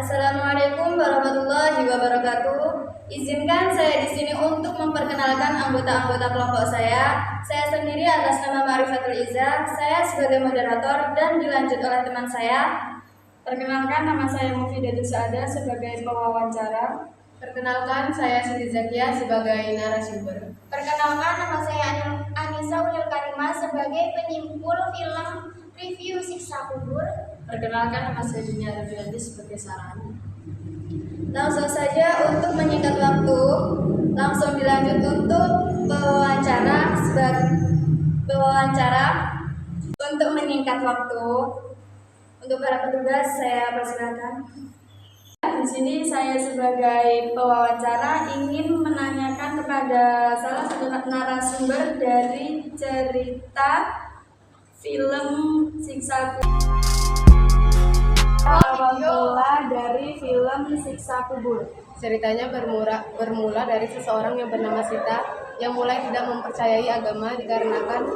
Assalamualaikum warahmatullahi wabarakatuh. Izinkan saya di sini untuk memperkenalkan anggota-anggota kelompok saya. Saya sendiri atas nama Marifatul Iza. Saya sebagai moderator dan dilanjut oleh teman saya. Perkenalkan, nama saya Mufidatul Saada sebagai pewawancara. Perkenalkan, saya Siti Zakia sebagai narasumber. Perkenalkan, nama saya Anissa Ulil Karimah sebagai penyimpul film review Siksa Kubur. Perkenalkan, nama saya Dunia Rafianti sebagai saran. Langsung saja untuk menyingkat waktu, langsung dilanjut untuk pewawancara. Untuk menyingkat waktu, untuk para petugas saya persilakan. Di sini saya sebagai pewawancara ingin menanyakan kepada salah satu narasumber dari cerita film Siksa Kubur. Awal mula dari film Siksa Kubur. Ceritanya bermula dari seseorang yang bernama Sita yang mulai tidak mempercayai agama dikarenakan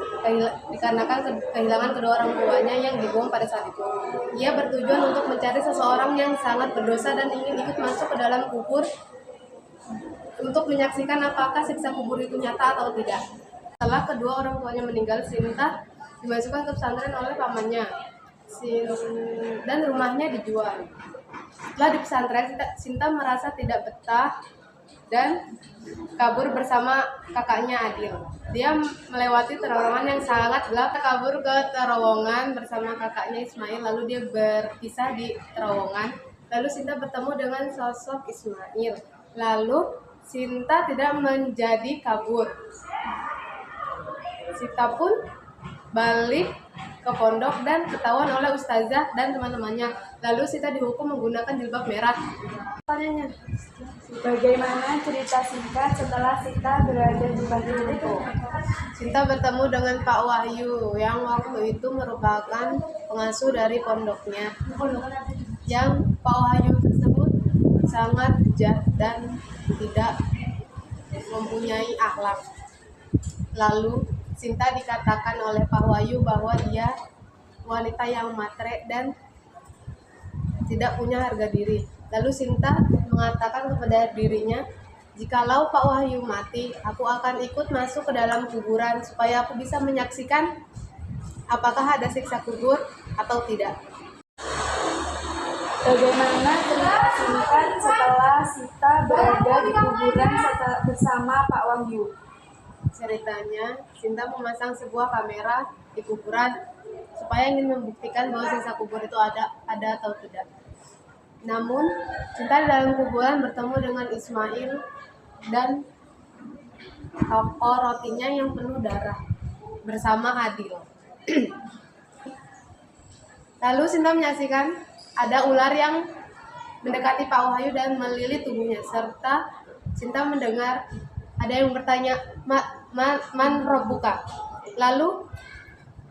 kehilangan kedua orang tuanya yang dibuang pada saat itu. Ia bertujuan untuk mencari seseorang yang sangat berdosa dan ingin ikut masuk ke dalam kubur untuk menyaksikan apakah siksa kubur itu nyata atau tidak. Setelah kedua orang tuanya meninggal, Sinta dimasukkan ke pesantren oleh pamannya dan rumahnya dijual. Setelah di pesantren, Sinta merasa tidak betah dan kabur bersama kakaknya Adil. Dia melewati terowongan yang sangat gelap, kabur ke terowongan bersama kakaknya Ismail, lalu dia berpisah di terowongan. Lalu Sinta bertemu dengan sosok Ismail. Lalu Sinta tidak menjadi kabur. Sinta pun balik ke pondok dan ketahuan oleh ustazah dan teman-temannya. Lalu Sinta dihukum menggunakan jilbab merah. Pertanyaannya, Bagaimana cerita singkat setelah Sinta berada di batu itu? Sinta bertemu dengan Pak Wahyu yang waktu itu merupakan pengasuh dari pondoknya. Yang Pak Wahyu tersebut sangat jahat dan tidak mempunyai akhlak. Lalu Sinta dikatakan oleh Pak Wahyu bahwa dia wanita yang matre dan tidak punya harga diri. Lalu Sinta mengatakan kepada dirinya, jikalau Pak Wahyu mati, aku akan ikut masuk ke dalam kuburan supaya aku bisa menyaksikan apakah ada siksa kubur atau tidak. Bagaimana cerita singkat setelah Sita berada di kuburan bersama Pak Wahyu? Ceritanya, Sinta memasang sebuah kamera di kuburan supaya ingin membuktikan bahwa siksa kubur itu ada atau tidak. Namun, Sinta di dalam kuburan bertemu dengan Ismail dan toko rotinya yang penuh darah bersama Adil. Lalu Sinta menyaksikan ada ular yang mendekati Pak Wahyu dan melilit tubuhnya, serta Sinta mendengar ada yang bertanya, man robbuka. Lalu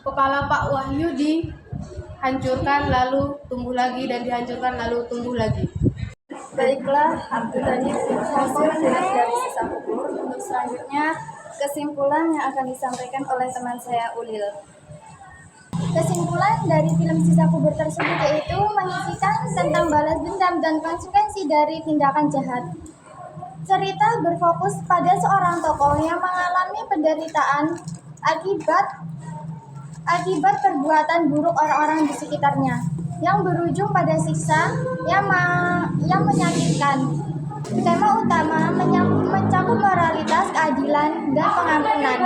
kepala Pak Wahyu dihancurkan, lalu tumbuh lagi, dan dihancurkan, lalu tumbuh lagi. Baiklah, itu tadi hasil dari Siksa Kubur. Untuk selanjutnya, kesimpulan yang akan disampaikan oleh teman saya Ulil. Kesimpulan dari film Siksa Kubur tersebut yaitu menyisikan tentang balas dendam dan konsekuensi dari tindakan jahat. Cerita berfokus pada seorang tokoh yang mengalami penderitaan akibat perbuatan buruk orang-orang di sekitarnya, yang berujung pada siksa yang menyakitkan. Tema utama mencakup moralitas, keadilan, dan pengampunan,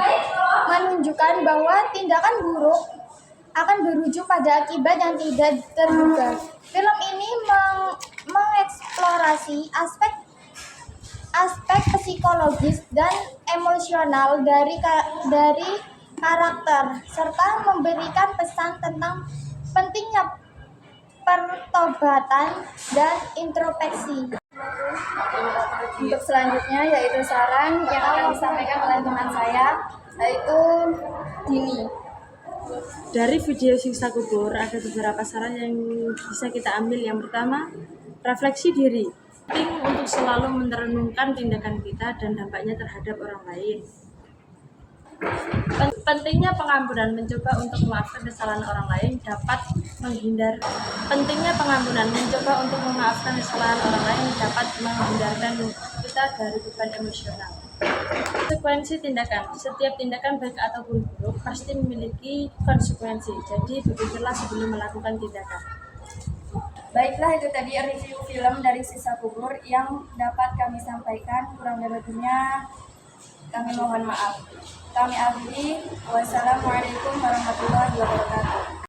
menunjukkan bahwa tindakan buruk akan berujung pada akibat yang tidak terduga. Film ini mengeksplorasi aspek psikologis dan emosional dari karakter, serta memberikan pesan tentang pentingnya pertobatan dan introspeksi. Untuk selanjutnya yaitu saran yang akan disampaikan oleh teman saya, yaitu Dini. Dari video Siksa Kubur ada beberapa saran yang bisa kita ambil. Yang pertama, refleksi diri. Penting untuk selalu merenungkan tindakan kita dan dampaknya terhadap orang lain. Pentingnya pengampunan, mencoba untuk memaafkan kesalahan orang lain dapat menghindar. Pentingnya pengampunan, mencoba untuk memaafkan kesalahan orang lain dapat menghindarkan kita dari beban emosional. Konsekuensi tindakan. Setiap tindakan baik ataupun buruk pasti memiliki konsekuensi. Jadi berpikirlah sebelum melakukan tindakan. Baiklah, itu tadi review film dari Sisa Kubur yang dapat kami sampaikan. Kurang lebihnya kami mohon maaf. Kami akhiri. Wassalamualaikum warahmatullahi wabarakatuh.